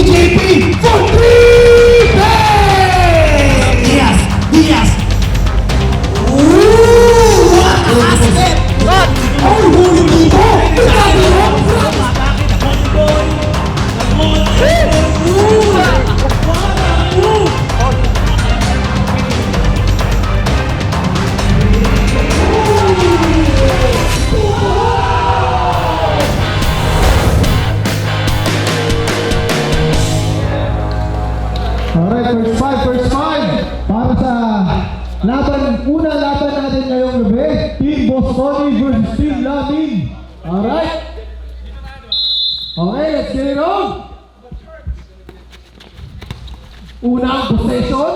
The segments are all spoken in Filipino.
JP for 3 bets! Diaz! Ooh! What a basket! Oh, huli dito! Alright, first five. Para sa unang laban natin ngayong gabi, Team Bosconi versus Team Lamin. Alright? Okay, let's get it on. Unang possession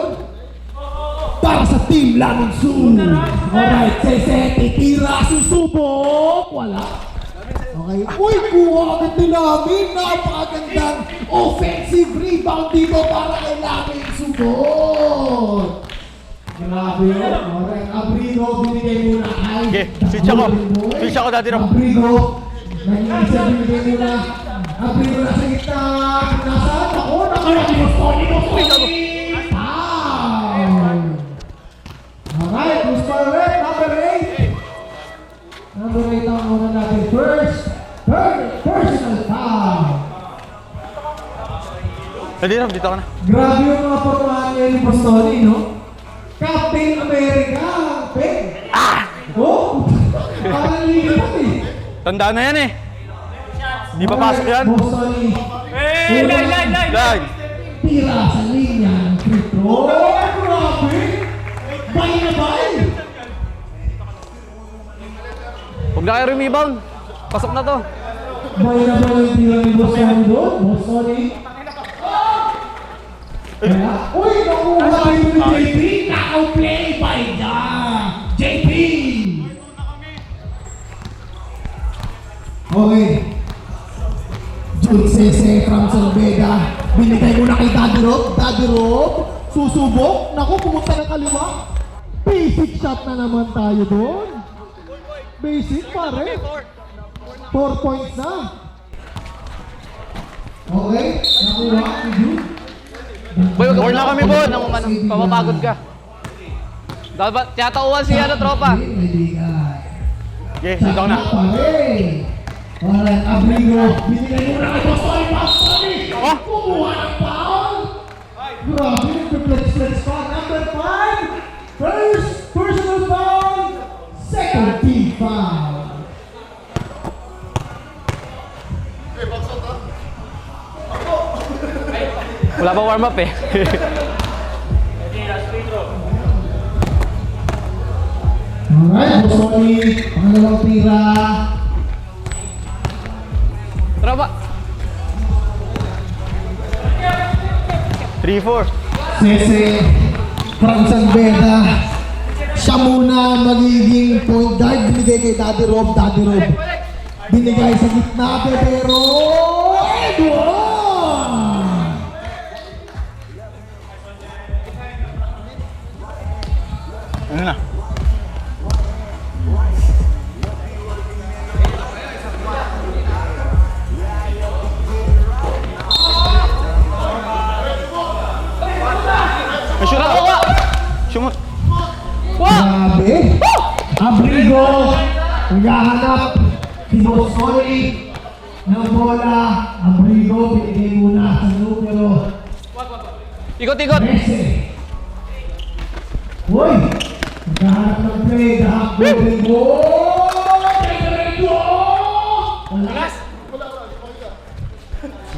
para sa Team Lamin Zoo. Alright, Sese, titira, susubok. Wala. Okay. Uy, kuha agad ni Lamin. Napakagandang offensive rebound dito para kay Lamin Subot. Grabe yun. Alright, Abrigo, binigay muna kay Okay, switch ako dati rin. Abrigo, nag-iisa binigay muna. Abrigo nasa gitna. Nasaan ako? Nakalaki mo, Tony. Foul! Alright, who's for red? Number 8. Number 8 ang muna natin. Personal foul. Dito ka na. Grabe yung mga pormahan niya ni Bosconi, no? Captain America! Pen! Oh! Parang lipat eh. Tandaan na yan eh. Di pa pasok yan. Bosconi. Line. Tira sa linya ng free throw. Oh, grabe! Bay na bay! Huwag na kayo rebound. Pasok na to. Bay na bay yung tira ni Bosconi doon. Bosconi. Kaya, uy! Nakuha tayo ni JP! Naka-play by JP! Okay. Jude Sese from Solveda. Binigay mo na kay Daddy Rob. Susubok. Naku, pumunta ng kaliwa. Basic shot na naman tayo doon. Basic pare. 4 points na. Okay. Nakuha ni Jude. Boy, wag na kami, Bon. Papapagod ka. Dapat tiyatauhan si tropa. Okay, dito ka na. Alright, Abrigo. Binigay mo na kay Bosconi! Oh! Kumuha ng foul! Grabe, nagpe-flex pa. Number 5, first personal foul, second team foul. Wala pa warm up eh. Alright, Bosconi, pangalawang tira. Tropa. 3-4. Sese, from Sanbeda. Siya muna magiging point guard. Binigay kay Daddy Rob. Binigay sa gitna, pero Edward! Ano na? Shoot ako ka! Shumot! Grabe! Abrigo! Naghahanap si Bosconi ng bola. Abrigo, binigay muna sa numero Ikot-ikot! 13. Uy! Naghahanap ng play. Abrigo!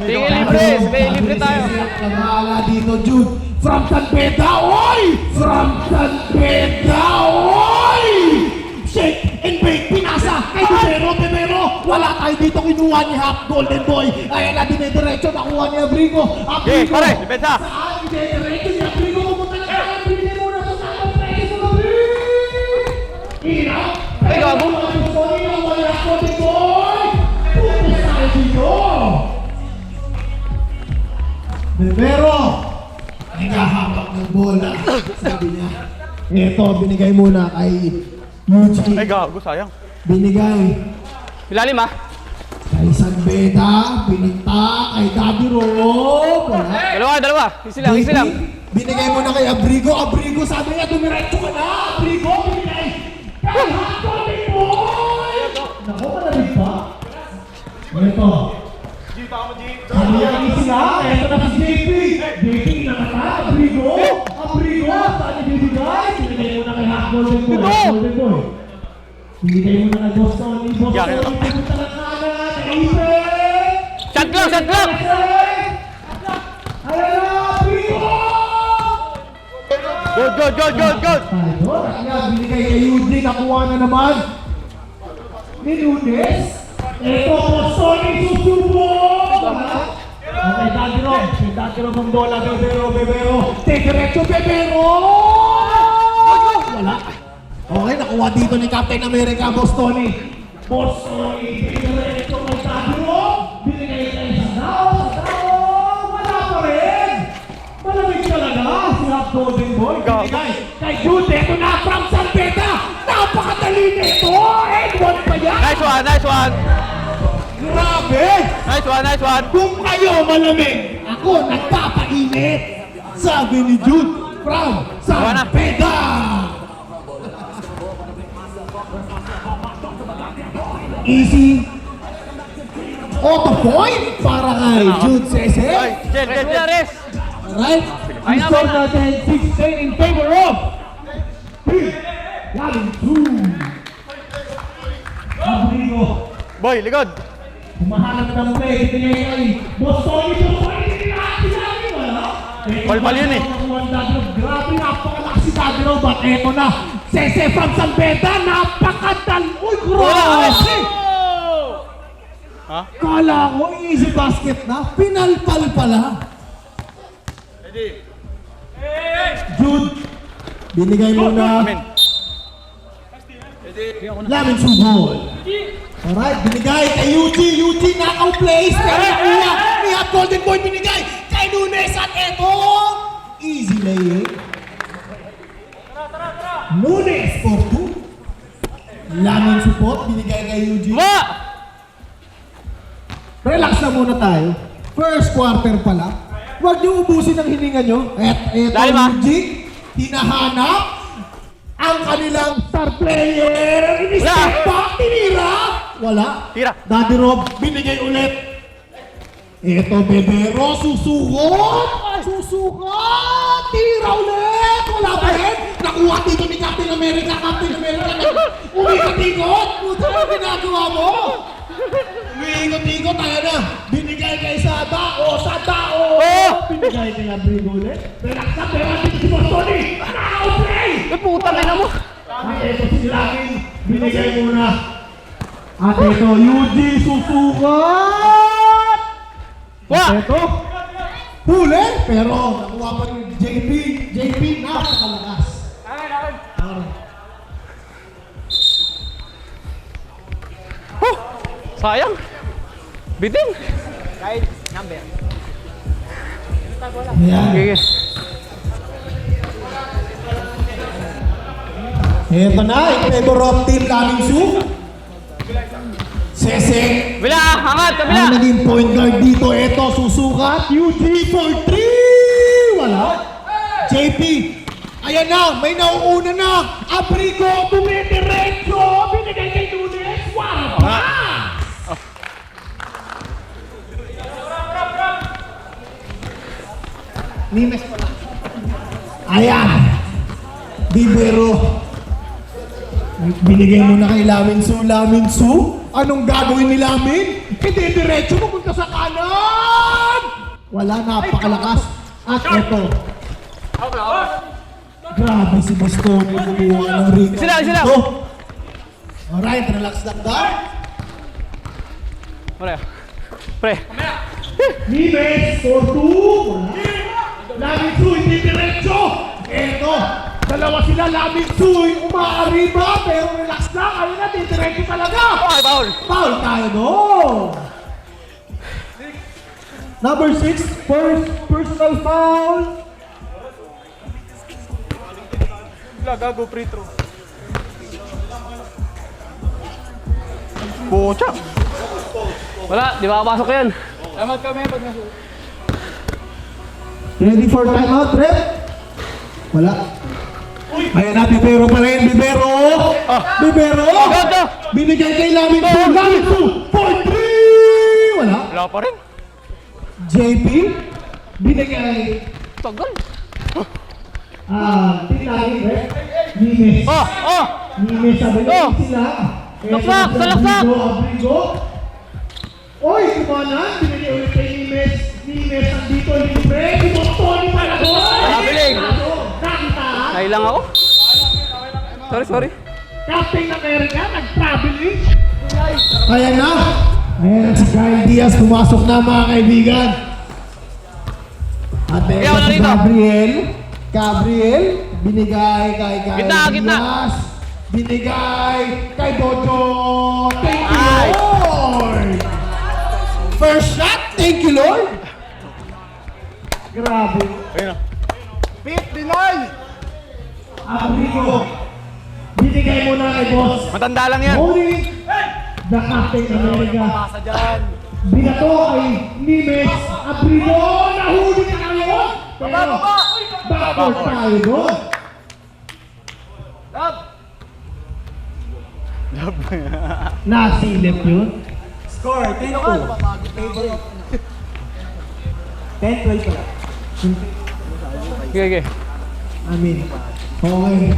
Sige, libre! Sige, libre tayo! Naghahala dito, Jude. From Sanbeda, oy! From Sanbeda, oy! Shake and bake, pinasa kay Bebero. Wala tayo dito, kinuha ni Half Golden Boy. Ayan na, dinediretso, nakuha ni Abrigo. Okay, pare, depensa! Saan? Dinediretso ni Abrigo, pumunta na tayo. Binigay muna sa sakot, practice mo kami! Ina! Ay, gago! Wala Golden Boy! Pupunta tayo dito! Bebero! Naghahabak ng bola. Sabi niya. Ito, binigay muna kay Eugene. Ay, gago, sayang. Binigay Ilalim ah! kay Sanbeda. Pinunta kay Daddy Rob. dalawa. Easy lang, easy lang. Binigay mo na kay Abrigo. Abrigo, sabi niya, dumiretso ka na. Abrigo, binigay. Kay Hotdog Boy! Naku, malamig pa. Ito. Sabi niya, easy lang. Ito na si JP. JP, nakata. Abrigo. Abrigo, saan niya bibigay? Binigay mo na kay Hotdog Boy. Hotdog Boy. Binigay mo na kay Boston. Boston, pumunta na kanan. Ipe! Shot clock, shot clock! Good, good, good, good, good! Binigay kay Eugene, nakuha na naman ni Nunes. Ito po, Sony susubo! Okay, Daddy Rom ang bola, Bebero. Diretso, Bebero! Wala. Okay, nakuha dito ni Captain America, Bostoni. Bostoni, diretso kay Daddy Rom. Binigay kay Sadao. Wala pa rin. Malamig talaga si Hot Golden Boy. Binigay kay Jude. Ito na from San Beda. Napakadali nito. And one pa yan. Nice one, nice one! Grabe. Nice one, nice one! Kung kayo malamig, ako nagpapainit. Sabi ni Jude from San Beda. Easy. Auto point para kay Jude Cese. Jen, Jen, Jen! Rest! Alright. Ang score natin 16 in favor of Galing 2. Abrigo. Boy, likod! Humahanap ng play. Binigay kay Bostoni. Palpal yun eh. Grabe, napakalakas si Daddy Rob. At eto na, Cese from San Beda. Uy, grabe! Ha? Kala ko, easy basket na. Pinalpal pala. Jude, binigay mo na. Amen. Lamin subol. Alright, binigay kay Eugene knockout place. Pero nakuha ni Hot Golden Boy, binigay kay Nunes. At eto, easy laying. Nunes for 2. Lamin support, binigay kay Eugene. Ba! Relax na muna tayo. First quarter pa lang. Huwag niyo ubusin ang hininga niyo. Eto, Dahil ba? Eugene, hinahanap ang kanilang star player. Ini-step back, tinira. Wala. Tira. Daddy Rob, binigay ulit. Eto, Bebero, susukot. Tira ulit. Wala pa rin. Nakuha dito ni Captain America. Umiikot-ikot. Puto mo ginagawa mo. Umiikot-ikot. Ayan na. Binigay kay Sadao. Binigay kay Abrigo ulit. Relax na, pero dito si Bostoni. Play! Eh, puta na mo! At ito si Laging. Binigay muna. At ito, Eugene susukat! Wa! At ito, huli! Pero nakuha pa ni JP. JP, napakalakas. Oh! Sayang! Bitin! Ayan. Okay. Ito na, in favor of Team Laming Su. Cese. Kabila! Angat! Kabila! Ang naging point guard dito, ito, susukat. Eugene for 3! Wala. JP. Ayan na, may nauuna na. Abrigo, dumidiretso. Binigay kay Nunes. Wala pa. Nimes pala. Ayan. Bibero. Binigay mo na kay Lamin Su. Anong gagawin ni Lamin? Diretso pupunta sa kanan. Wala, napakalakas. At eto. Grabe si Boston. Kumuha ng ring. Isa lang. Alright, relax lang daw. Wala. Pre. Nimes for 2. Lamin Su, hindi diretso. Eto. Dalawa sila, Lamin Su, umaariba, pero relax lang. Ayun na, diretso talaga. Okay, foul. Foul tayo Number 6, first personal foul. Gago free throw. Bocha. Wala, di ba papasok yan? Salamat kami pag nasa. Ready for timeout, rep? Wala. Ayan na, Bibero pa rin, Bibero! Bibero! Go! Binigay kay Lamin-Su, for 3! Wala. Wala pa rin. JP, binigay, Tagal. Tinagin, rep? Nimes. Nimes, sabi niya Oh. sila. Laksak, salaksak! Abrigo. Oy, kumanan, binigay ulit kay Nimes. Nimes, nandito, libre. Tony Paragon! Nakabiling. Nakita? Nailang ako. Sorry. Captain America, nag-traveling. Ayan na. Ayan na si Kyle Diaz, pumasok na mga kaibigan. At Kaya meron wala si rito. Gabriel, binigay kay Kyle Gitna. Diaz. Binigay kay Bojo. Thank you, Ay. Lord. First shot, thank you, Lord. Grabe. Ayun na. Pit, deny! Abrigo. Binigay mo na kay boss. Matanda lang yan. Holding the Captain America. Binato kay Nimes. Abrigo, nahuli na kayo. Pero, backward tayo doon. Nasilip yun. Score, 10-2. 10-12 pala. Sige. Amin. Okay.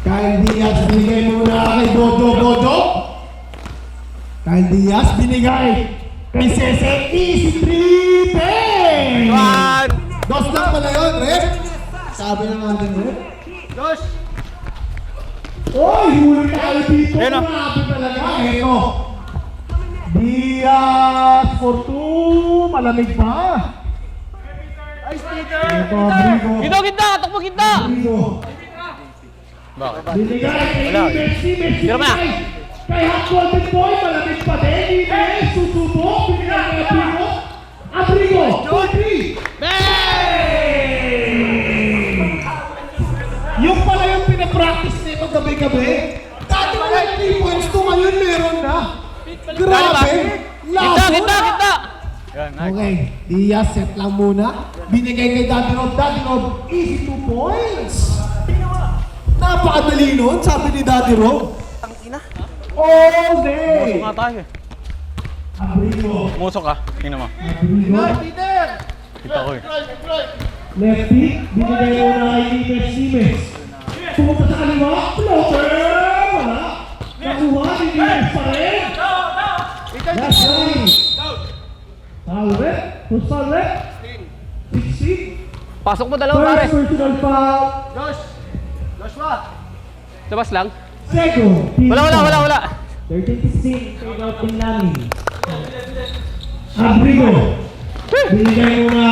Kyle Diaz, binigay muna kay Bojo. Kyle Diaz, binigay kay Cese. Easy 3 bang! One. Dos lang pala yun, Rep. Sabi ng ating Rep. Josh! Oy, huli tayo dito. Ayun, oh. Grabe talaga. Eto. Diaz for 2. Malamig pa. Ice Peter! Ito, Abrigo. Gitna. Takbo gitna. Abrigo. Bakit? Binigay kay Wala. Nimes. Tira mo na. Kay Hot Golden Boy, malamig pa din. Nimes, susubok. Binigay kay Abrigo. Abrigo, 4-3. Bang! Yung pala yung pinapractice nito gabi-gabi. Dati wala 3 points to, ngayon meron na. Grabe. Gitna. Yan, nice. Okay, Diaz, set lang muna. Binigay kay Daddy Rob, easy 2 points. Napakadali nun, sabi ni Daddy Rob. All day! Nga tayo eh. Abrigo. Musok ka. Tingnan mo. Abrigo. Peter! Kita ko eh. Lefty, binigay mo na kay Nimes. Pumunta sa kaliwa, floater! Wala. Nakuha ni Nimes pa rin. That's right. Salve, Salve. 16. Pasok mo dalawa pare. First personal foul. Joshua! Labas lang. Second. team Wala. foul. 13-16, take out din namin. Abrigo. Binigay mo na.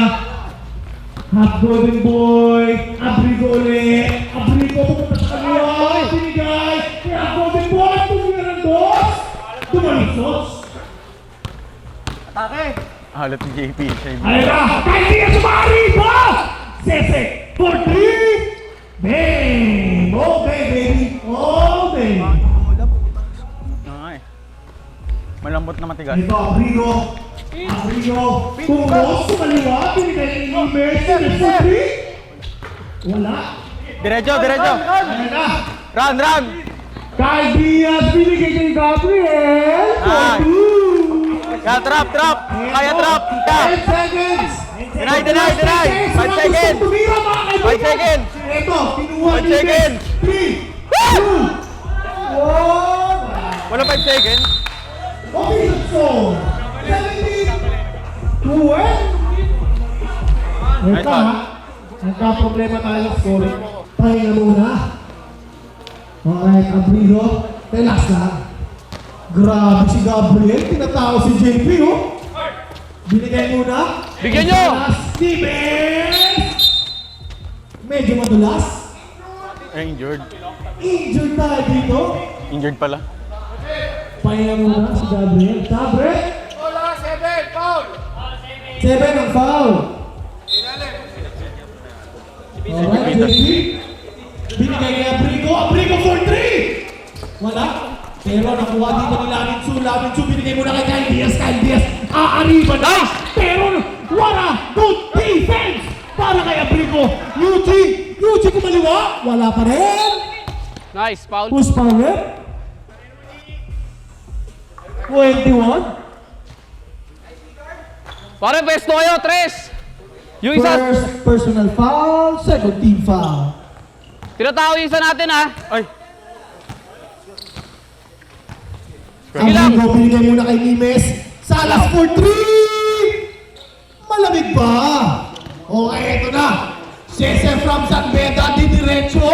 Hot Golden Boy. Abrigo ulit. Abrigo pumunta sa kaliwa. Binigay. Kaya Hot Golden Boy. Tumira ng dos. Tumalisos. Atake! Halat ni JP. Ayun na. Kahit hindi ka sumari ba? Sese. 4-3. Bang. Okay, baby. Okay. Ay. Malambot na matigas. Ito, Abrigo. Tungos, sumaliwa, binigay ni Nimes. Wala. Diretso. Ayan na. Run. Kyle Diaz, binigay kay Gabriel. Ay. 4-2. Kaya trap. Kaya trap. 10 seconds. Deny. 5 seconds. Tumira mga kaibigan. 5 seconds. Ito, kinuha 5 ni seconds. 3, 2, 1. Wala 5 seconds. Okay, so 17 to 1. Nice Ito one. ha, nagka-problema tayo sa scoring. Tayo na muna. Alright, Abrigo, relax lang. Grabe si Gabriel, tinatao si JP, oh. Binigay muna. Bigyan nyo! Stevens! Medyo madulas. Injured. Injured tayo dito. Injured pala. Pahinga muna si Gabriel. Gabriel! 7! Foul! 7 ang foul. Alright, JP. Binigay kay Abrigo. Abrigo for 3! Wala. Pero nakuha dito ni Lamin-Su. Binigay muna kay Kyle Diaz. Aariba na. Pero what a good defense para kay Wala pa rin. Nice, foul. Push power. 21. Pare, pesto kayo, tres. Yung isa, First personal foul, second team foul. tinatawag yung isa natin ha. Ay. Ang Sige lang. Rigo, binigay muna kay Nimes. Salas for 3! Malamig ba? Okay, eto na. Cesar from San Beda, di diretso.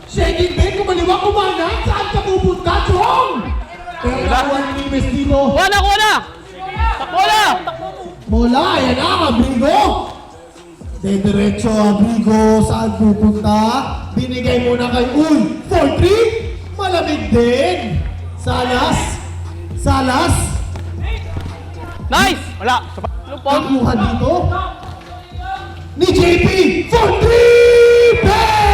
Shaking bed, kumaliwa, kumanan. Saan ka pupunta, Chong? Pero nakuha ni Nimes dito. Kuha na, kuha na. Takbo na. Bola, ayan na, Abrigo. De diretso, Abrigo. Saan pupunta? Binigay muna kay Uy. For 3? Malamig din. Salas. Salas. Nice. Wala. Lupon. Nakuha dito. Ni JP. For 3! Bang!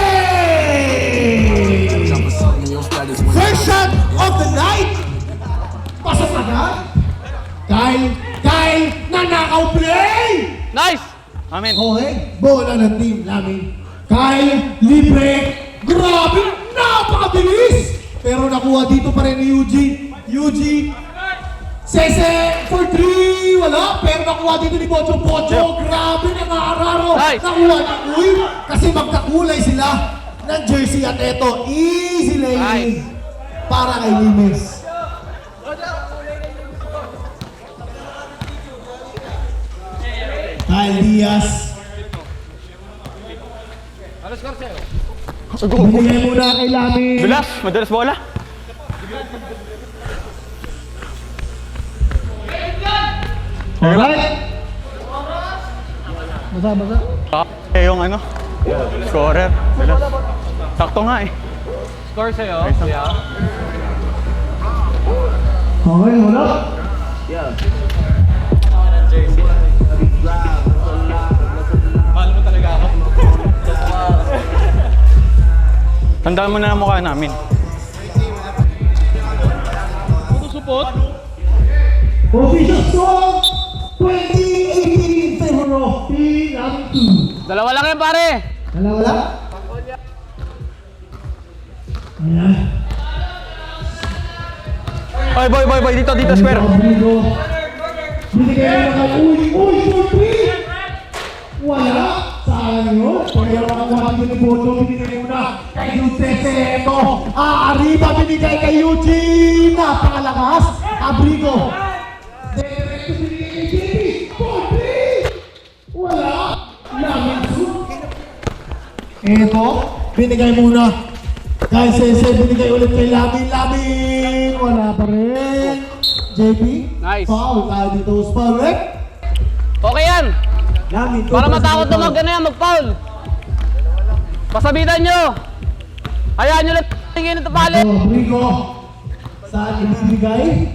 First shot of the night. Pasok agad. Kyle, nanakaw play! Nice. Amen. Okay, bola ng team namin. Kyle, libre, grabe, napakabilis! Pero nakuha dito pa rin ni Eugene. Sese, for 3, wala. Pero nakuha dito ni Bocho. Grabe na naararo. Nice. Nakuha ni Uy, kasi magkakulay sila ng jersey at eto, easy laying Nice. para kay Limes. Kyle Diaz. Binigay muna kay Lamin. Bilas. Madalas bola. Alright. Basa. Eh, yung ano? Scorer. Bilas. Sakto nga eh. Score sa'yo. Yeah. Okay, wala. Tandaan mo na ang mukha namin. Official song 2018 in favor of Team 2. Dalawa lang yan, pare. Wala. Ayan. Oy, boy, dito, square. Rodrigo. Binigay mo na kay Uy, for 3! Wala. Sayang yun. Kaya makakuha dito ni Bocho, binigay mo na kay Duterte. Ito, Arriba binigay kay Eugene. Napakalakas. Abrigo. Diretso binigay kay JP. For 3! Wala. Lamin su. Ito, binigay muna. Kay Sese, binigay ulit kay Lamin. Wala pa rin. JP. Nice. Foul. Tayo dito. Foul, right? Okay yan. Lamin. Para matakot na mag-foul. Pasabitan nyo. Hayaan nyo lang tingin ito pali. Rigo. Saan ibibigay?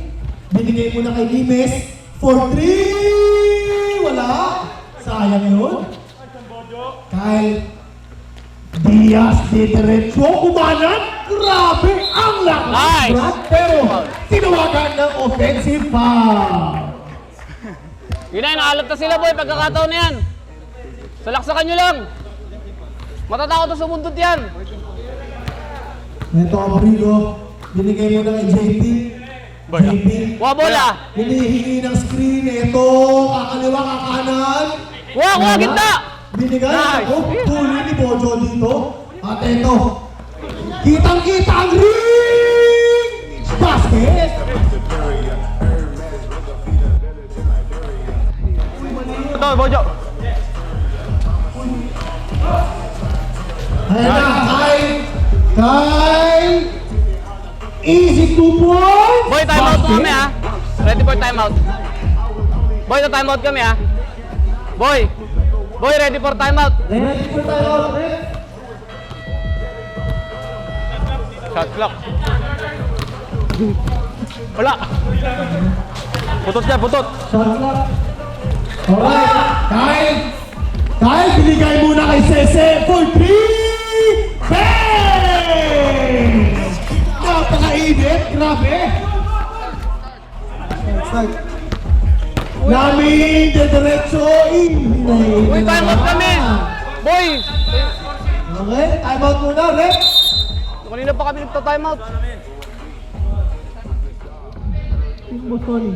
Binigay mo na kay Limes. For 3! Wala. Sayang yun. Kyle Diaz de diretso. Kumanan. Grabe ang lakas. Nice. Brad. Pero tinawagan ng offensive foul. Yun na, naalat na sila boy. Pagkakataon na yan. Salaksakan nyo lang. Matatakot na sumundot yan. Ito ang Rigo. Binigay mo na kay JP. JP. Kuha bola. Hinihingi ng screen. Ito. Kakaliwa, kakanan. Kuha gitna. Binigay Nice. ako. Huli ni Bojo dito. At ito. Kitang-kita ang ring! Basket! Ito, Bojo. Ayan na, Kyle! Easy 2 points! Boy, timeout po kami ha. Ready for timeout. Boy, na timeout kami ha. Boy, ready for timeout. Ready for timeout, Red? Shot clock. Wala. Putot niya, putot. Shot clock. Alright, Kyle, binigay muna kay Sese for 3! Bang! Napakainit, grabe! Lamin, de diretso, Boy, timeout kami. Boy, Okay, time out muna, rep. Kanina pa kami nagta-timeout. Bostoni.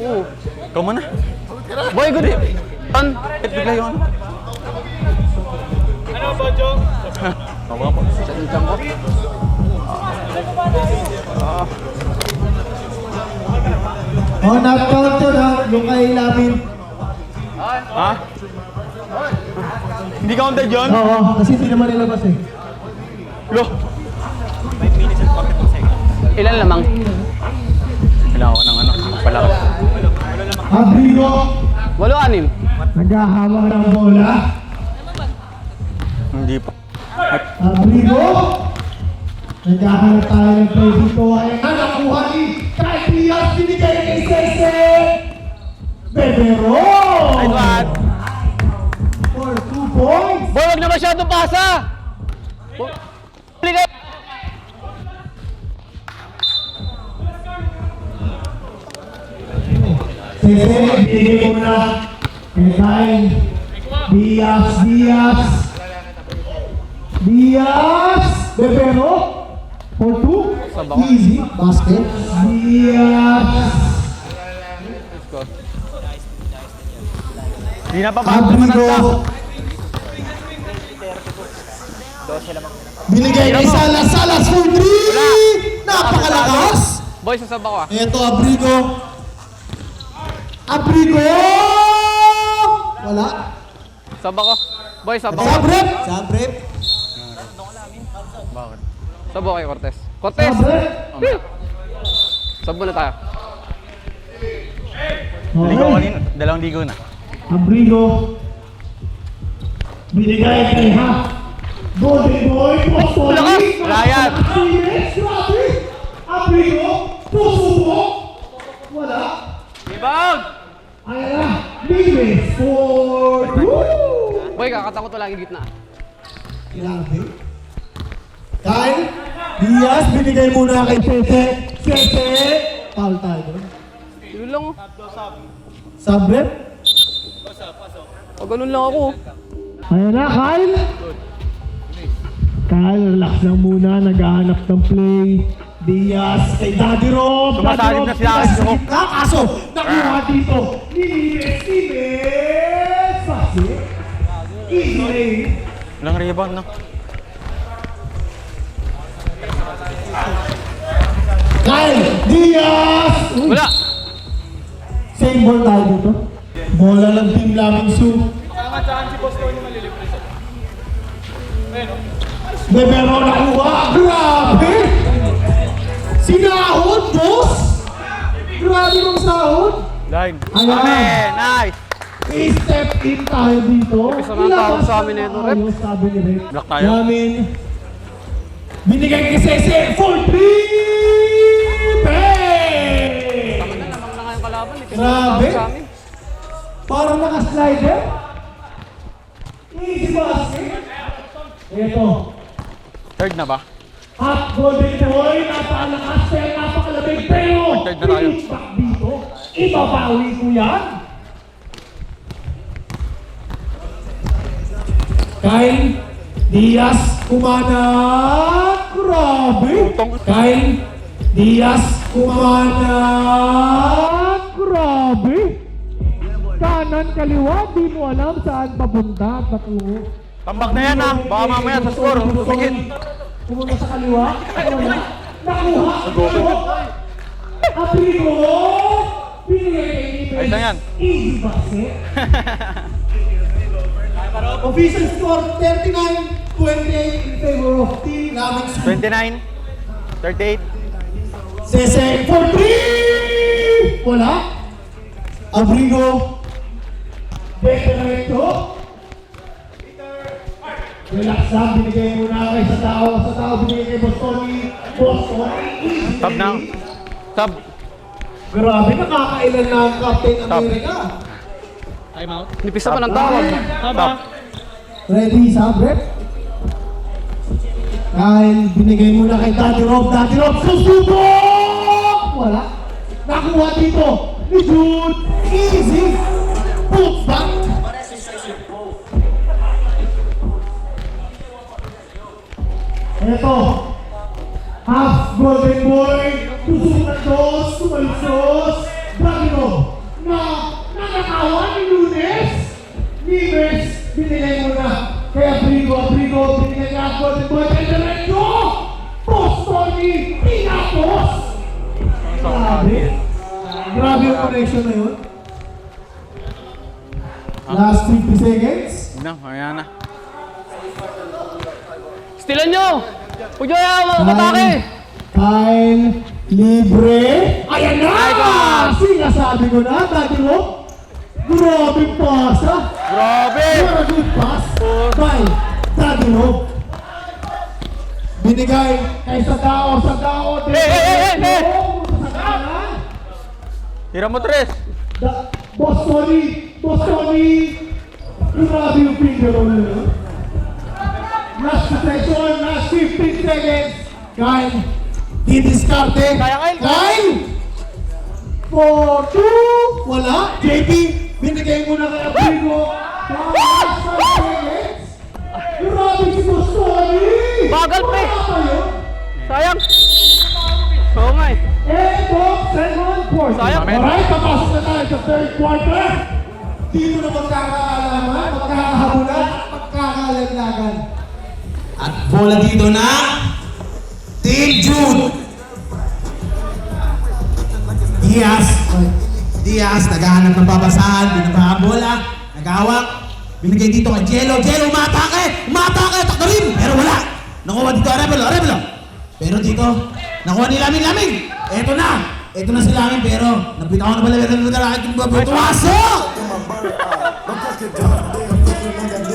Oo. Ikaw muna. Boy, good eh. Tan. Bigla yung ano. Ano ba, Joe? Tama po. Sa tinchan ko. Oh, knock-out yun ha, yung kay Lamin. Ha? Hindi counted yun? Oo, kasi hindi naman nilabas eh. Lo. Ilan lamang? Kailangan ko ng ano. Palaki. Abrigo, 8-6. naghahawak ng bola. Hindi pa. Abrigo, naghahanap tayo ng play dito. Ay, nakuha ni Kyle Diaz, binigay kay Sese. Bebero! Right one. For 2 points. Boy, wag na masyadong pasa! Huli ka! Sese, binigay mo na. Kay Kyle. Diaz, Bebero. For 2. Sabaw. Easy. Basket. Diaz. Hindi na papasok naman ang Abrigo. top. Binigay kay Salas for 3! Napakalakas! Boy, sasaba ko ah. Ito, Abrigo. Wala. Saba ko. Boy, saba ko. Sabrep! Bakit? Sabo kay Cortez. Cortez! Sabo na tayo. Ligaw kanina. Dalawang ligaw na. Abrigo. Binigay kay Ha. Golden Boy. Lakas! Wala yan. Grabe! Abrigo. Pusubo. Wala. Rebound! Ayan na. Limes for 2. Boy, kakatakot wala yung gitna. Grabe. Kyle, Diaz, binigay muna kay Sese. Foul tayo. Yun lang oh. Sabrep. Pag ganun lang ako. Ayan na, Kyle. Kyle, relax lang muna. Naghahanap ng play. Diaz kay Daddy Rob. Sumasalit na sila Diaz sa sa gitna. Kaso, nakuha dito. Limes. Pasi. Easy lane. Walang rebound, no? Kyle, Diaz. Uy, Wala! same ball tayo dito. Bola ng team Laming Su. Bebero nakuha. Grabe! Sinahod, boss! Grabe mong sahod. Line. Ayan. Okay, nice. I-step in tayo dito. Isa na tawag sa amin na ito, Rep. Ayos, sabi ni Rep. Block tayo. Namin. Binigay kay Sese for 3! Pay! Namang na nga yung kalaban. Grabe. Sa amin. Parang naka-slider. Easy basket. Ito. Third na ba? At Golden Boy, napakalakas pero napakalamig. Pero, Third na tayo. please back dito. Ibabawi ko yan. Kyle Diaz, kumanat. Grabe. Kyle Diaz, kumanat. Grabe. Kanan, kaliwa, di mo alam saan papunta at patungo. Tambak na yan, ha? Baka mamaya sa score, tumigil. Pumunta sa kaliwa. Wala. Nakuha. Abrigo. Binigay kay Nipes. Ayos na yan. Easy basket. Official score 39-28 in favor of Team Laming Su. 29, 38. Sese for 3! Wala. Abrigo. Beto. Relax lang, binigay muna kay sa tao binigay kay Bostoni. Tab na. Tab. Grabe, nakakailan na ang Captain America. Nipis na pa ng tawag. Tab. Ready, Sabrep? Kyle, binigay muna kay Daddy Rob. Susubok! Wala. Nakuha dito ni Jude. Easy. Put back. versus Bragino na nanakawan ni Lunes. Nimes, binigay mo na. Kaya Abrigo, binigay niya ako. Boy, diretso! Posto ni Pinapos! Grabe. Grabe yung connection na yun. Last 50 seconds. Na, ayan na. Stilan nyo! Huwag nyo matake! Kyle, libre. Ayan na! My God! Sinasabi ko na, Daddy Mo. Grabe pasa. Grabe! Very good pass by Daddy Mo. Binigay kay Sagao. Hey! Sa kanan. Hiram mo, Tres. Boss Tony. Grabe yung finger roll na. Last possession, last 15 seconds. Kyle, didiskarte. Kaya, Kyle. Kyle! 4-2. Wala. JP, binigay mo na kay Abrigo. Last 5 seconds. Grabe si Boss Tony. Bagal, pre. Wala pa yun. Sayang! Oo nga eh. Ito, second quarter. Sayang. Alright, papasok na tayo sa third quarter. Dito na magkakaalaman, magkakahabulan, magkakalaglagan. At bola dito na Team June. Diaz, naghahanap ng babasahan, binabahan bola, naghawak, binigay dito kay Jello, umatake, takdarin, pero wala. Nakuha dito, Arevalo. Pero dito, nakuha ni Lamin. Ito na si Lamin, pero napitawan na pala, tumasok!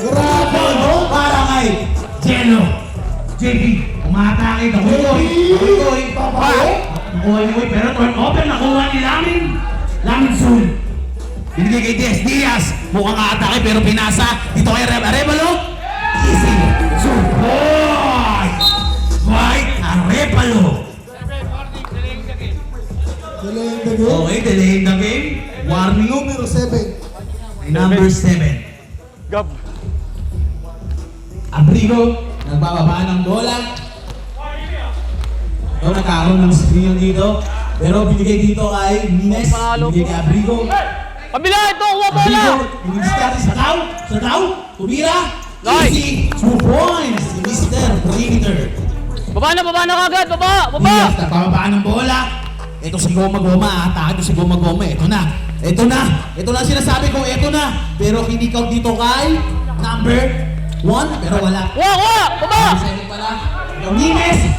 Grabe, no? Para kay Jello. JP, umatake, nakuha. Pero turnover, nakuha ni Lamin Sun. Binigay kay Diaz, mukhang atake pero pinasa. Dito kay Arevalo. Easy, Sun, boy! White Arevalo. Okay, delaying the game. Warning numero 7. Number 7. Gab. Abrigo, nagbababa ng bola. Ito, nagkaroon ng screen dito. Pero binigay dito kay Nines. Panalo Binigay kay Abrigo. Pabila! Ito! Uwa bola! Abrigo, binigay sa daw. Tumira. Nice. Easy. 2 points. Mr. Perimeter. Baba na kagad! Baba! Diaz, nagbababa ng bola. Ito si Goma. Atake ito si Goma. Ito na sinasabi ko. Ito na. Pero kinikaw dito kay number 1. Pero wala. Uwa! Baba! Second pala. Yung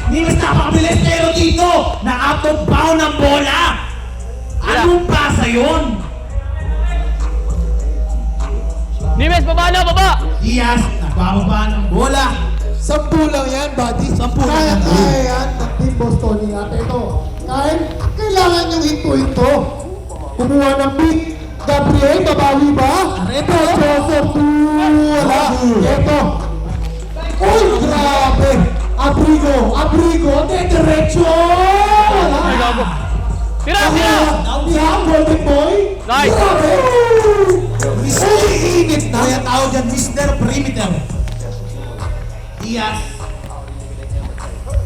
Nimes napakabilis pero dito na out of bound ang bola. Anong pasa yun? Nimes, baba na! Baba! Diaz, nagbababa ng bola. 10 lang yan, buddy. 10 lang yan. Kaya yan, ng Team Bostoni. At ito, Kyle, kailangan yung ito. Kumuha ng beat. Gabriel, babawi ba? Ito. Joseph, wala. Ito. Uy, grabe. Abrigo, diretso. Wala. Tira! Yan, Golden Boy. Nice. Grabe. Init na. Kaya tawag dyan, Mr. Perimeter.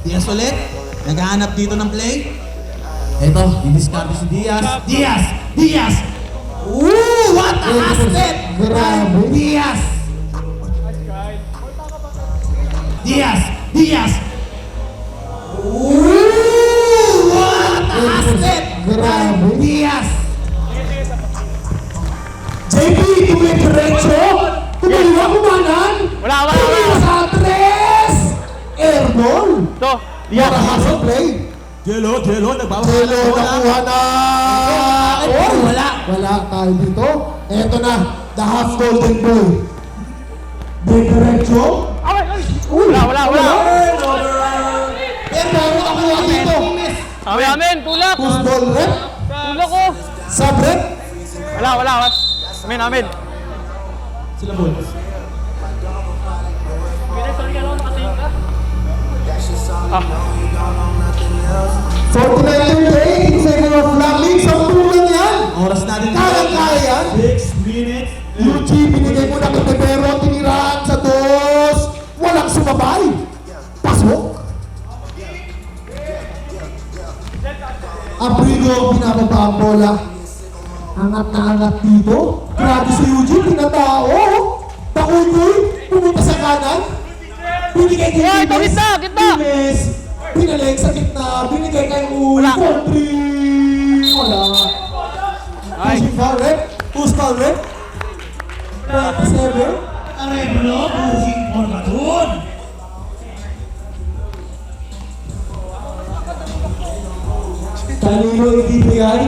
Diaz ulit. Naghahanap dito ng play. Ito, didiskarte si Diaz. Ooh, what a step! Grabe. Diaz. Ooh, what a step! Grabe. Diaz. JP, tumidiretso. Tumiliwa kumanan. Wala! Tumiliwa sa 3. Airball. Ito! Para hustle play. Jello, nagbababa Hello, ng bola. nakuha na. Pero wala. Wala tayo dito. Eto na, the half golden boy. Diretso. Wala! Pero meron nakuha dito. Amin! Tulak! Push ball rep. Tulak ko! Sub rep. Wala! Amin! Sila ball. Ah! 49-38, second of Laming. 10 lang yan. Oras natin. Kaya yan. 6 minutes. Luchi, binigay mo na kay Pero, tinirahan sa 2. Walang sumabay. Pasok. Abrigo, binababa ang bola. Angat na angat dito. Grabe si Eugene, pinatao. Pakukoy, pumunta sa kanan. Binigay kay Hoy, ito, gitna, gitna. Nimes. Pinalik sa gitna. Binigay kay Uy. Wala. Country. Wala. Ay. Pushing foul rep. Who's foul rep? 27. Arevalo, pushing for ka dun. Kanino ibibigay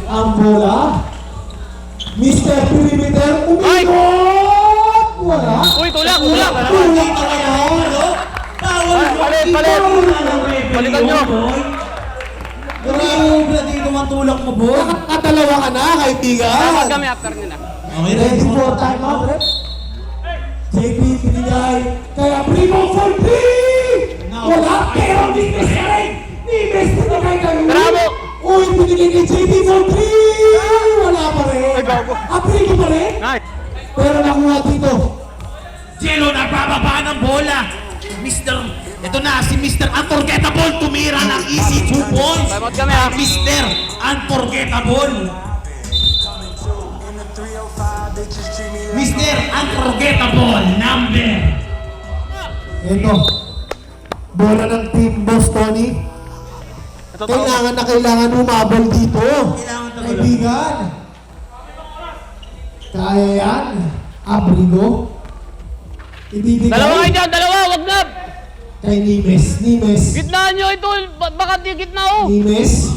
ang bola? Mr. Perimeter, umikot! Wala. Uy, tulak, tulak. Tulak ka naman. Bawal Palit, palit. Balikan nyo. Grabe dito ang tulak mo, boy. Nakakatalawa ka na, kaibigan. Dapat kami after nila. Okay, Ready for time out, rep? JP, pinigay. Kaya Primo for 3! Wala, pero Nimes ka rin! Nimes, pinigay kayo! Bravo! Uy, pinigay kay JP for 3! Wala pa rin! Ay, gago. Primo pa rin? Nice. Pero nakuha dito. Jello nagbababa ng bola. Ito na si Mr. Unforgettable tumira ng easy 2 points. Time out kami, ha? Mr. Unforgettable. Mr. Unforgettable number. Ito. Bola ng Team Boss Tony. Ito, Kailangan humabol dito. Kailangan talaga. Kaibigan. Kaya yan. Abrigo. Ibibigay Dalawa kayo dyan, dalawa, wag na. kay Nimes. Nimes. Gitnaan nyo ito, baka di gitna oh. Nimes.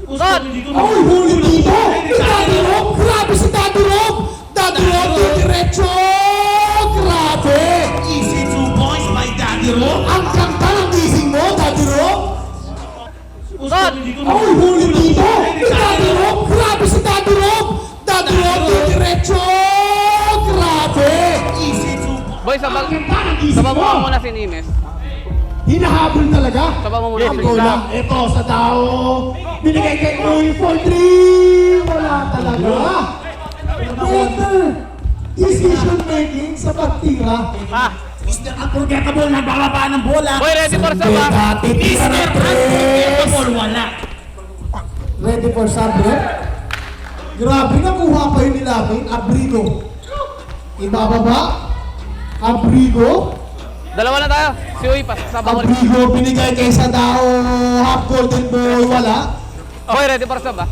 Cut. Ay, huli dito! Daddy Rob! Grabe si Daddy Rob! Daddy Rob, diretso! Grabe! Easy 2 points by Daddy Ro. Ang ganda ng gising mo, Daddy Rob! Cut. Ay, huli dito! Daddy Rob! Grabe si Daddy Rob! Daddy Rob, diretso! Grabe! Easy 2 points. Boy, Ang ganda ng gising sabang mo mo! muna si Nimes. Hinahabol talaga! Sabang mo muna si Ito Nimes. lang, ito sa tao! Binigay kay Uy for 3! Wala talaga! Better! Decision making sa pagtira. Ah, Mr. Unforgettable nagbababa ng bola. boy, ready for sub ah. Beta, titira Mr. na tres! Unforgettable wala. Ready for sabre? Grabe, nakuha pa yun nilamin. Abrigo. Ibababa. Abrigo. Dalawa na tayo. Si Uy, sabang ulit. Abrigo, binigay kay Sadao. Half golden boy, wala. Okay, ready for sub ah.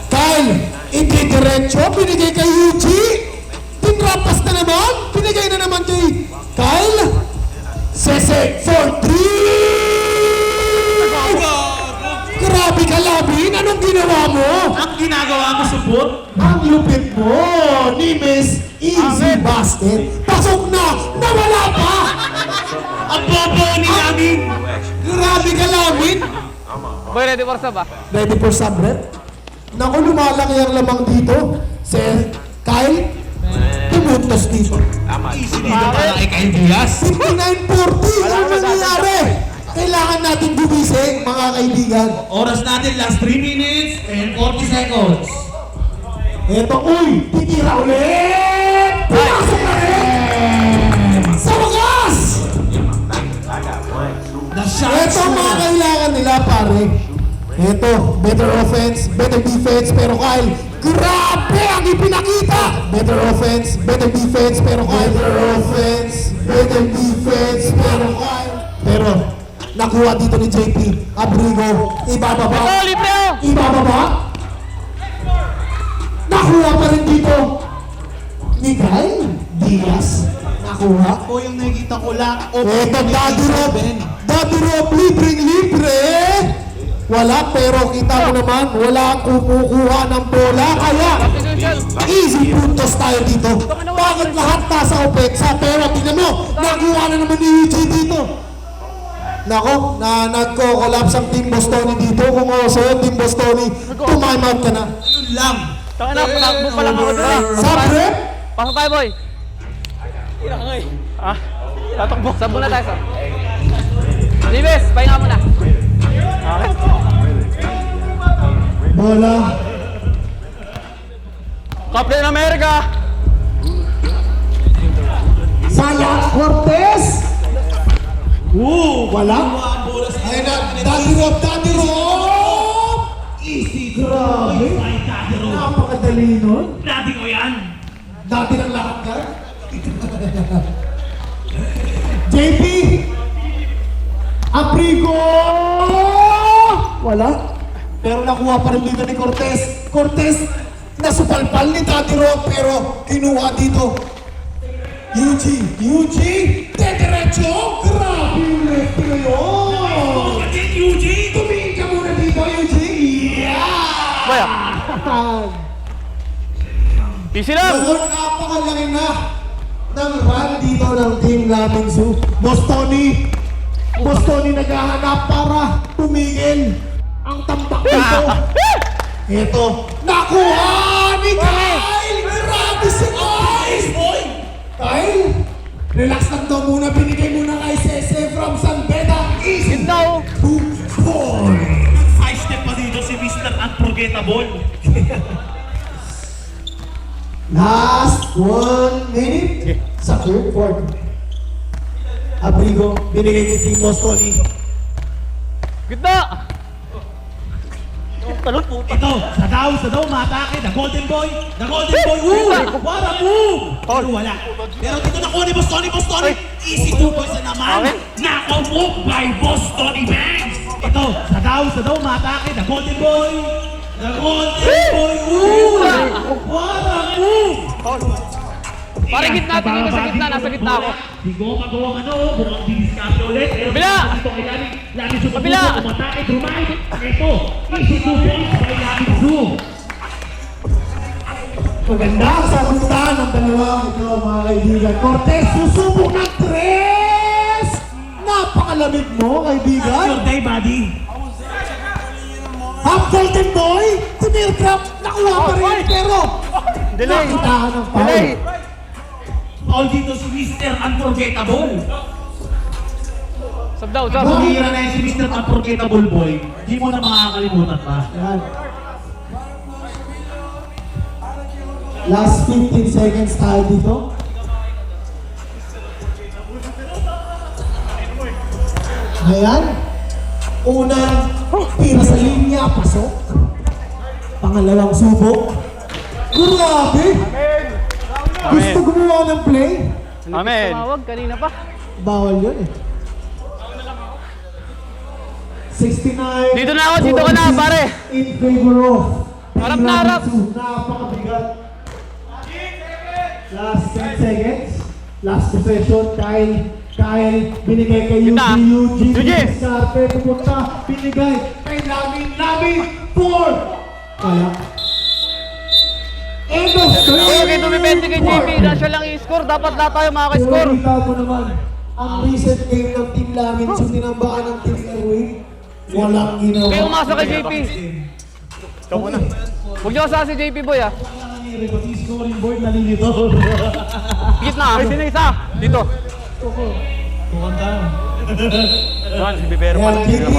Kyle, hindi diretso. Binigay kay Yuji. Tinrapas na naman. Binigay na naman kay Kyle. Sese for 3! Grabe ka, Labin. Anong ginawa mo? Ang ginagawa mo, support? Ang lupit mo, Nimes, easy basket. Pasok na, nawala pa. Ang bobo ni Lamin. Grabe ka, Lamin. Boy, ready for sub ah. Ready for subret? Naku, lumalaki ang lamang dito. Si Kyle, pumuntos dito. Easy dito para kay Kyle Diaz. 59-40, ano nangyayari? Kailangan natin gumising, mga kaibigan. Oras natin, last 3 minutes and 40 seconds. Eto, uy, titira ulit! Pumasok na rin! Sa wakas! The shot Ito ang mga kailangan nila, pare. Ito, better offense, better defense, pero Kyle, grabe ang ipinakita! Better offense, better defense, pero Kyle, better offense, better defense, pero Kyle. Pero, nakuha dito ni JP, Abrigo, ibababa. Oh, libre oh. Ibababa. Nakuha pa rin dito ni Kyle Diaz. Nakuha. O yung nakikita ko lang. Eto, Daddy Rob. Daddy Rob, libreng-libre. Wala, pero kita mo naman, wala kumukuha ng bola. Kaya, Substitution. easy puntos tayo dito. Bakit lahat nasa opensa? Pero tingnan mo, nakuha na naman ni UG dito. Nako, nagko-collapse ang Team Bostoni dito. Kung oso, Team Bostoni, time out ka na. Yun lang. Taka na, patakbo pa lang ako doon. Sabre, Pasok tayo, boy. Ah, tatakbo. Sub muna tayo, sub. Nimes, pahinga muna. bola. Captain America! Saya Cortez. Wala. oras. Ayun na, Daddy Rob, Daddy Rob! Easy, grabe. Napakadali nun. Dati ko yan. Dati ng lahat ka. JP! Aprigo! Wala. Pero nakuha pa rin dito ni Cortez. Cortez, nasupalpal ni Daddy Rob pero kinuha dito. Eugene! Dediretso! Grabe yung lefty ngayon! Eugene! Tumingin ka muna dito, Eugene! Yeah! Baya. Easy lang. Ngayon, napakalaki na ng run dito ng team namin Zoo. Boss Tony naghahanap para tumingin ang tambak dito. Ito, nakuha ni Kyle! Grabe si Kyle! Kyle, relax lang daw muna. Binigay muna kay Sese from San Beda. Easy! Ito. 2-4. 5 step pa dito si Mr. Unforgettable. Last 1 minute sa third quarter. Abrigo, binigay ni Team Boss Tony. Gitna. Ito, sa daw, matake, the golden boy, what a move! Pero wala. Pero dito nakuha ni Boss Tony, easy 2 points na naman. Knockout move by Boss Tony Banks. Ito, sa daw, matake, the golden boy, what a move! Parang gitna, tingin ko sa gitna, nasa gitna ako. Di ko magawang mukhang didiskarte ulit. Pero Kabila! dito kay Lani Zoom. Kabila! Umatake, drumay. Ito, easy 2 points by Lani Zoom. Maganda ang sagutan ng dalawang ito mga kaibigan. Cortez, susubok ng 3! Napakalamig mo kaibigan. Your day, buddy. Half golden boy, tumirtrap, nakuha pa rin pero Delay. nakitahan ng foul. Delay. All dito si Mr. Unforgettable. Sub daw, sub. Bumira na yun si Mr. Unforgettable Boy. Di mo na makakalimutan pa. Yan. Last 15 seconds tayo dito. Ayan. Unang tira sa linya, pasok. Pangalawang subok. Grabe! Gusto gumawa ng play? Amen. Tumawag kanina pa. Bawal yun eh. 69. Dito na ako, dito ka na, pare. In favor of. Harap na harap. Napakabigat. Last 10 seconds. Last possession. Kyle, binigay kay Kita. Eugene. Eugene. Diskarte, pupunta. Binigay kay Lamin. 4. Kaya. End of Huwag game. kayo tumipente kay JP, na siya lang i-score. Dapat lahat tayo makaka-score. Kita mo naman, ang recent game ng Team Lamin, so tinambakan ng Team Airway, walang ginawa. Kayo umasa kay JP. Ikaw muna. Huwag niyo kasama si JP boy ah. Si scoring board nalilito. Gitna. Ay, sino isa? Dito. Kumanta. Yan, si Bibero Ayan, pala. JP,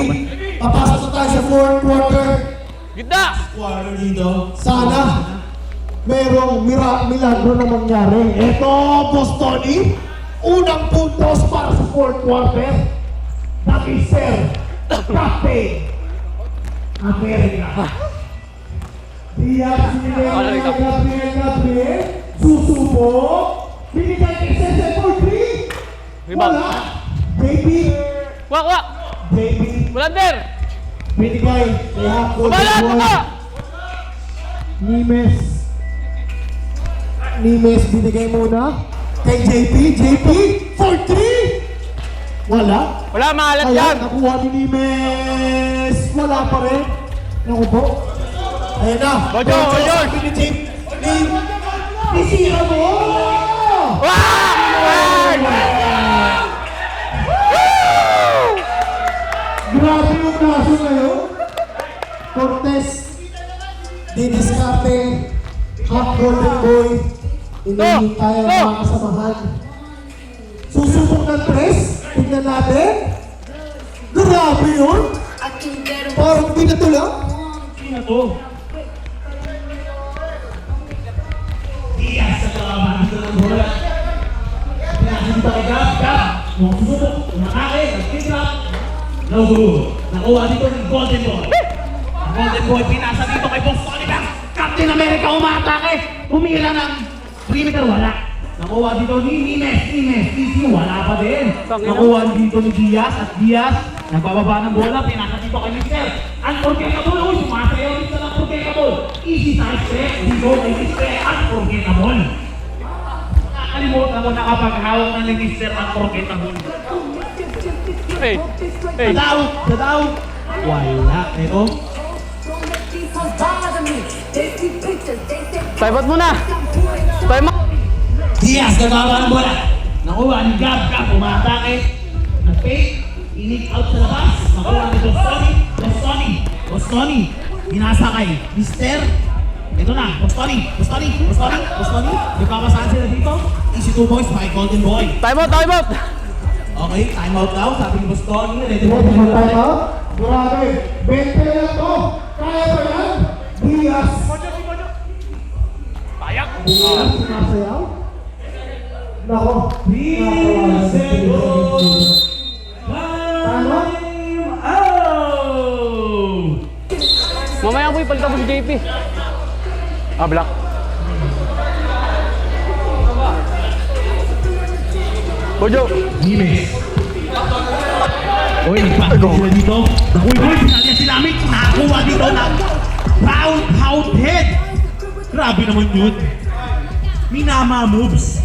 papasok na tayo sa fourth quarter. Gitna. Quarter dito. Sana, merong milagro na mangyari. Ito, Boss Tony, unang puntos para sa fourth quarter. Nakiser, Captain, America. Diyan, sinigay na Gabriel, susubok, binigay kay Sese for 3. Rebound. Wala. JP, Wak. Bulander. binigay kay Hapon. Bala, baba. Nimes binigay muna kay JP for 3. Wala. Wala, maalat Kaya yan. nakuha ni Nimes. Wala pa rin. Naku po. Ayan na. Bojo, Bojo. Sabi ni JP. Isira mo! Grabe yung kaso ngayon. Cortez, didiskarte, half golden boy, hindi tayo mga kasamahan. Susubok ng tres, tignan natin. Grabe yun. Parang hindi na tulak. Sino to? Diyan sa kalaban dito ng bola. Pinasok dito kay Gab. Kung susubok, umatake, nag-pick up. No good. Nakuha dito ng Golden Boy. Ang Golden Boy pinasa dito kay Boss Oliver. Captain America umatake. Humila ng perimeter, wala. Nakuha dito ni Nimes. Easy, wala pa din. Nakuha dito ni Diaz at Diaz. Nagbababa ng bola, pinasa dito kay Mister. Unforgettable, uy, sumasayaw dito ng unforgettable. Easy side step, dito kay Mister. Unforgettable. Nakalimutan mo na kapag hawak ng Mister Unforgettable. Hey! Sa daw. Wala. Ito. Time out muna! Time out! Diaz, nagbawa ng bola. Nakuha ni Gab, umatake. Nag-fake, inig out sa labas. Nakuha ni Bostoni. Binasa kay Mister. Ito na, Bostoni. Nagpapasahan sila dito. Easy 2 boys by Golden Boy. Time out! Okay, time out daw. Sabi ni Bostoni. Ready Ready for for time time out? Grabe, 20 na lang to. Kaya ba yan? Diaz. Diaz, sumasayaw. Nako. Tama? Mamaya boy, palitan mo si JP. Ah, black. Bojo! Nimes. Uy, nagpapagod sila dito. Nakuha boy, pinalya si Lamit. Nakuha dito na round head. Grabe naman yun. Minama moves.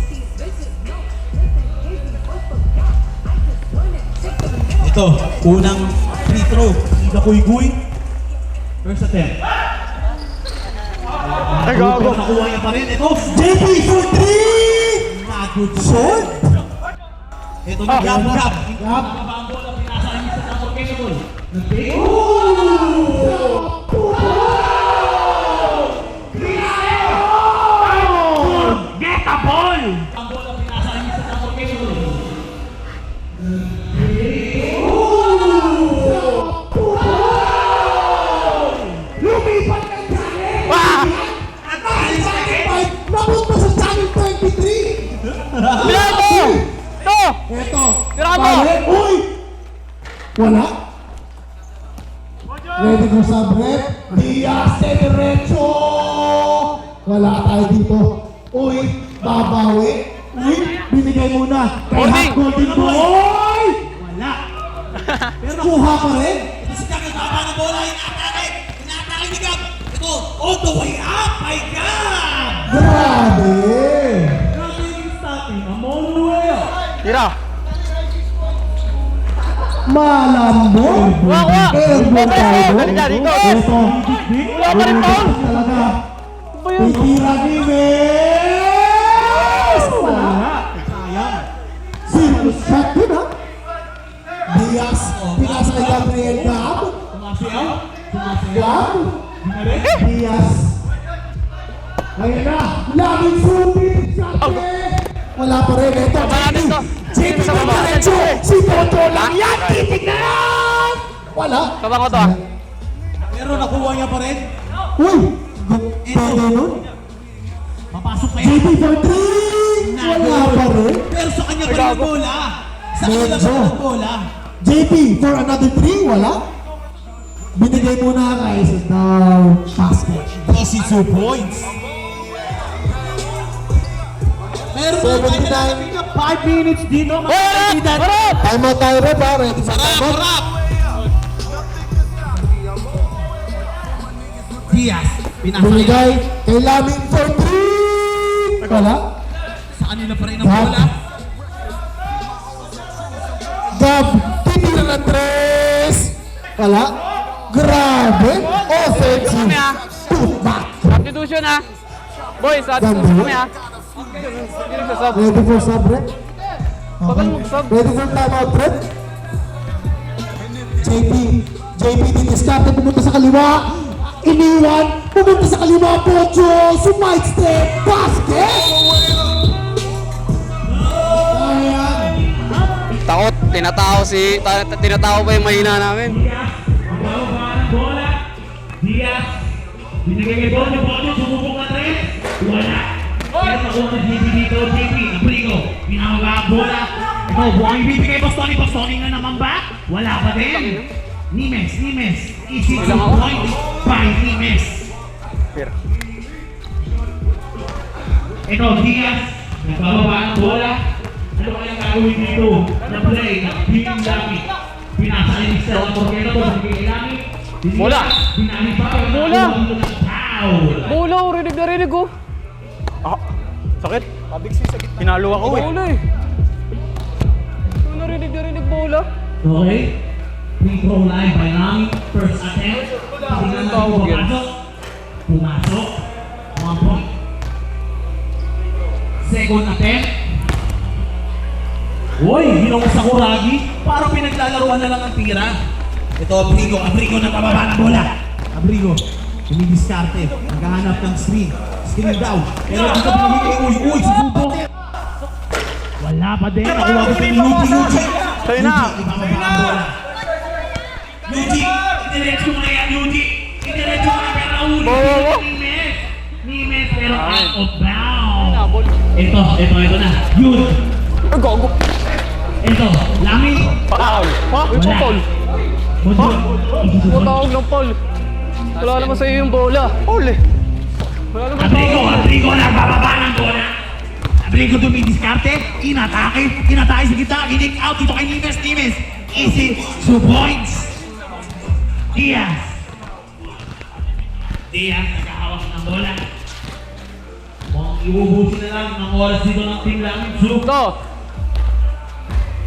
Ito, unang free throw. Ida Kuy-Guy. First attempt. Ay, gago. Nakuha niya pa rin. Ito, JP for 3! Not good shot. Ito na, Gab. Ang bola, pinasa niya sa unforgettable. Nag-take. Get a ball! Ang bola, pinasa niya sa unforgettable. Lumipat ng channel! Ah! Napunta sa channel 23! Bilato! To! Eto! Tira mo! Bale, uy! Wala? Ready for sub-rep? Diaz de Derecho! Wala tayo dito. Uy, babawi. Uy, binigay muna. Kay Holding! Hot Golden Boy! Wala. Pero kuha pa rin. Ito si Gab, nagbaba ng bola, inaatake ni Gab. Ito, all the way up, my God! Grabe! Grabe yung starting, I'm all the way up. Tira! Malambot! Kuha! Airborne tayo. Dali dyan, dito! Ito. Wala pa rin to! Talaga. Ba yun? Titira ni Mes! Wala. Sayang. Serious shot yun ha? Diaz, pinasa kay Gabriel Gab. Sumasayaw. Gab. Diaz. Ayun na, laging shooting shot eh. Wala pa rin. Ito, Baba natin to. JP Sa baba. Diretso. Si Toto lang yan. Titig na yan. Wala. Kabang ko to ah. Pero nakuha niya pa rin. Uy, pwede nun. Papasok pa JP yan. for 3. Wala pa rin. Pero sa kanya pa rin ang bola. Sa kanya pa rin ang bola. JP for another 3. Wala. Binigay muna kay Now basket. Easy 2 points. Meron na tayo 5 minutes dito. Mga kaibigan. Harap! Time out tayo rin, pare. Ready for time out? Harap! Diaz, pinasa niya. Binigay kay Lamin for 3. Wala. Sa kanila pa rin ang bola. Gab, titira ng 3. Wala. Grabe. Offensive. Kami ah. Putback. Substitution ah. Boys, substitution kami ah. Hindi nagsasub. Ready for sub, Red? Bagal mag-sub. Ready for time out, Red? JP diniskarte, pumunta sa kaliwa. Iniwan, pumunta sa kaliwa, Pocho. Sumide step, basket! Ayan. Takot, tinatao pa yung mahina namin. Diaz, ang bababa ng bola. Diaz, binigay kay Bono. Bono, sumubok na rin. Wala. Kaya nakuha ng JP dito. JP, nabrigo. Pinamaba ang bola. Ito, buwang ibibigay Bostoni. Bostoni na naman ba? Wala pa din. Nimes. Easy 2 points by Nimes. Ito, Diaz. Nagbababa ng bola. Ano kayang gagawin dito? Na play ng Team Lami. Pinasa ni Mr. Porquero to sa Lami. Bola! Binalik pa. Bola! Dito ng foul. Bola, oh, rinig na rinig oh. Ah, sakit. Pinalo ako eh. Bola eh. Narinig na rinig bola. Okay. Free throw line by Lami. First attempt. Tingnan natin tawag yan? Pumasok. 1 point. Second attempt. Uy, ginong sa Kuragi. Parang pinaglalaruan na lang ang tira. Ito, Abrigo na pababa ng bola. Abrigo, dumidiskarte. Naghahanap ng screen. Screen daw. Pero dito pinamigay, uy, susubo. Wala pa din. Nakuha ko si Yuji. Sa'yo na. Ibababa ang bola. Yuji, iniretso mo na yan, Yuji. Iniretso mo na pero uli. Nimes, pero out of bounds. Nabol. Ito na. Yun. Ay, gago. Ito, Lami. Foul. Ha? Ito, Paul. Mundo. Matawag ng Paul. Wala naman sa'yo yung bola. Foul eh. Wala naman Abrigo, nagbababa ng bola. Abrigo dumidiskarte. Inatake sa gitna. Ginig out dito kay Nimes. Easy 2 points. Diaz, nagkahawak ng bola. Mukhang iubusin na lang ng oras dito ng Team Lamin Zoo. Ito.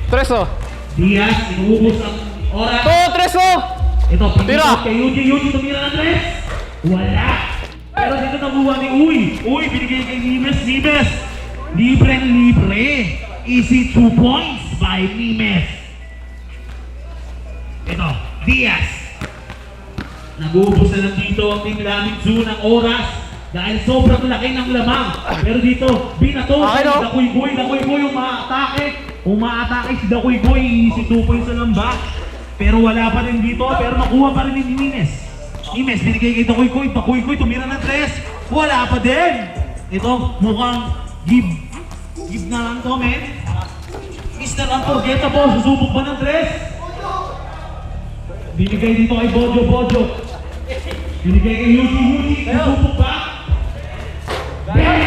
Treso. Diaz, inuubos ang oras. Ito, Treso. Ito, Tira. pinipot kay Yuji tumira ng 3. Wala. Pero dito nakuha ni Uy, binigay kay Nimes. Libre. Easy 2 points by Nimes. Ito, Diaz. Nag-uubos na lang dito ang Team Lamin Zoo ng oras dahil sobrang laki ng lamang. Pero dito, binato Okay, si no? Dakuy umaatake si Dakuy, easy 2 points na lang ba? Pero wala pa rin dito, pero nakuha pa rin ni Nimes, binigay kay Dakuy, tumira ng 3, wala pa din. Ito, mukhang give na lang to, men. Mr. Unforgettable, susubok ba ng 3? Binigay dito kay Bojo. Binigay kay Yuji. Susubok ba? Bang!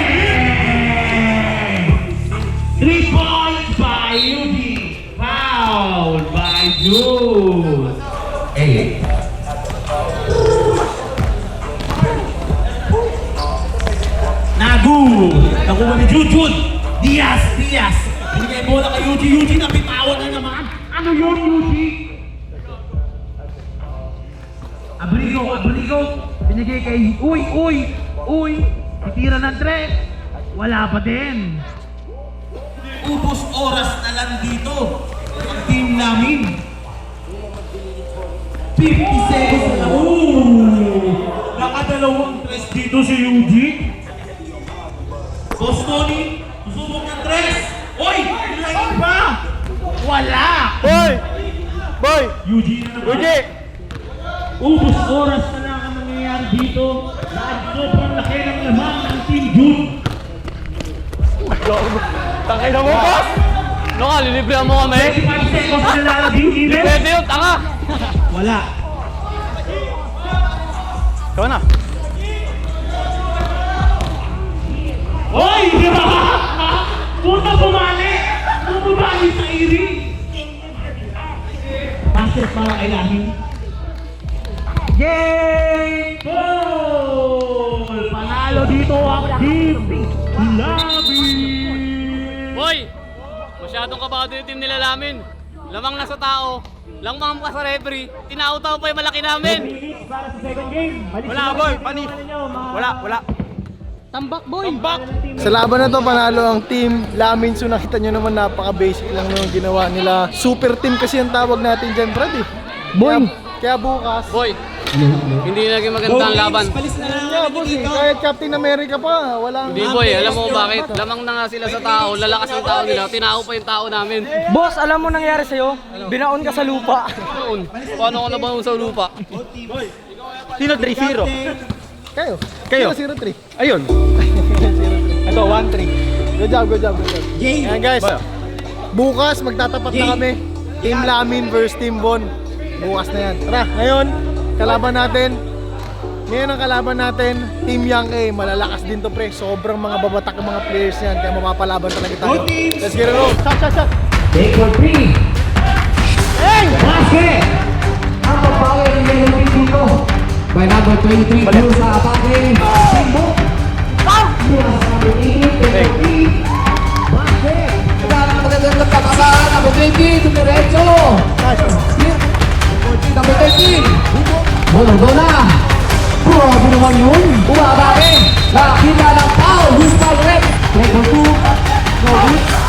3 points by Yuji. Foul by Jude. Nakuha ni Jude. Diaz. Binigay bola kay Yuji. Napitawan na naman. Ano yun, Yuji? Abrigo. Binigay kay Uy. Titira ng 3. Wala pa din. Ubus oras na lang dito. Ang team namin. 50 seconds na. Nakadalawang 3 dito si Yuji. Boss Tony, susubok ng 3. Uy! Ilayin pa! Wala! Boy! Yuji na naman. Yuji! Ubus oras na lang ang nangyayari dito dahil sobrang laki ng lamang ng Team Jude. Tangay na mo, boss! Ano ka, lilibrihan mo kami? 25 seconds na lalagay, Ives. Pwede yun, tanga. Wala. Ikaw na. Hoy! Di ba? Puta bumali sa iri. Passer para kay Lami. Game goal! Panalo dito ang Team Lami. Boy, masyadong kabado yung team nila namin. Lamang na sa tao, lamang pa sa referee, tinao-tao pa yung malaki namin. Para sa second game. Wala, boy! Panis! Wala! Tambak, boy! Sa laban na to, panalo ang team Lamin. So nakita nyo naman, napaka-basic lang yung ginawa nila. Super team kasi ang tawag natin dyan, Brad eh. Kaya bukas, Boy, hindi naging maganda ang laban. yeah, boss eh, kahit Captain America pa, walang... Hindi boy, alam mo bakit? Lamang na nga sila sa tao, lalakas ang tao nila, tinao pa yung tao namin. Boss, alam mo nangyari sa'yo? Binaon ka sa lupa. Noon, paano ko nabangon sa lupa? Sino 3-0? Kayo? Kayo? 0-3. Ayun. Ito, 1-3. Good job. Ayan guys, bukas magtatapat na kami. Team Lamin versus Team Bon. Bukas na yan. Tara, ngayon, kalaban natin. Ngayon ang kalaban natin, Team Young A. Malalakas din to pre. Sobrang mga babatak ng mga players yan. Kaya mapapalaban talaga tayo. Let's get it on. Shot. Take for 3. Basket! Ang pagpawin ng yellow team dito. By number 23, Blue sa atake. Timbo. Mula sa number 18, take for 3. Basket! Kailangan magandang nagkakasaan. Number 20, dumiretso. Number 13. Bola. Grabe naman yun. Bumabake. Nakakita ng foul. Who's foul red? Take for 2. No good.